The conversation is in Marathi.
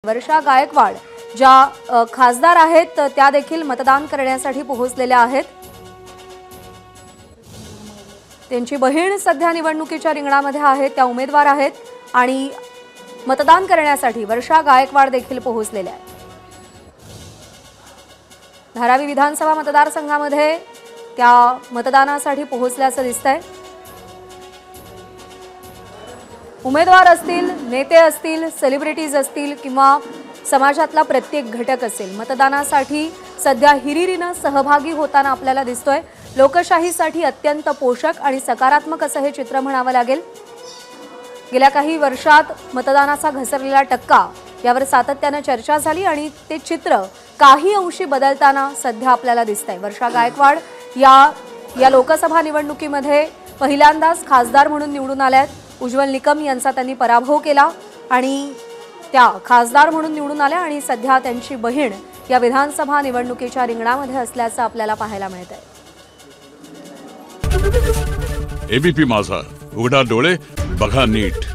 वर्षा गायकवाड ज्या खासदार आहेत त्या देखील मतदान करण्यासाठी पोहोचलेल्या आहेत। त्यांची बहीण सध्या निवडणुकीच्या रिंगणामध्ये आहे, त्या उमेदवार आहेत आणि मतदान करण्यासाठी वर्षा गायकवाड देखील पोहोचलेल्या आहेत। धारावी विधानसभा मतदारसंघामध्ये त्या मतदानासाठी पोहोचल्याचं दिसतंय। उमेदवार असतील, नेते असतील, सेलिब्रिटीज असतील किंवा समाजातला प्रत्येक घटक असेल, मतदानासाठी सध्या हिरिरीने सहभागी होताना आपल्याला दिसतोय। लोकशाहीसाठी अत्यंत पोषक आणि सकारात्मक असं हे चित्र म्हणावं लागेल। गेल्या काही वर्षात मतदानाचा घसरलेला टक्का यावर सातत्याने चर्चा झाली आणि ते चित्र काही अंशी बदलताना सध्या आपल्याला दिसतंय। वर्षा गायकवाड या लोकसभा निवडणुकीमध्ये पहिल्यांदाच खासदार म्हणून निवडून आल्यात। उज्ज्वल निकम यांचा त्यांनी पराभव केला आणि त्या खासदार म्हणून निवडून आल्या आणि सध्या त्यांची बहीण या विधानसभा निवडणुकीच्या रिंगणामध्ये असल्याचं आपल्याला पाहायला मिळतंय। एबीपी माझा, उघडा डोळे बघा नीट।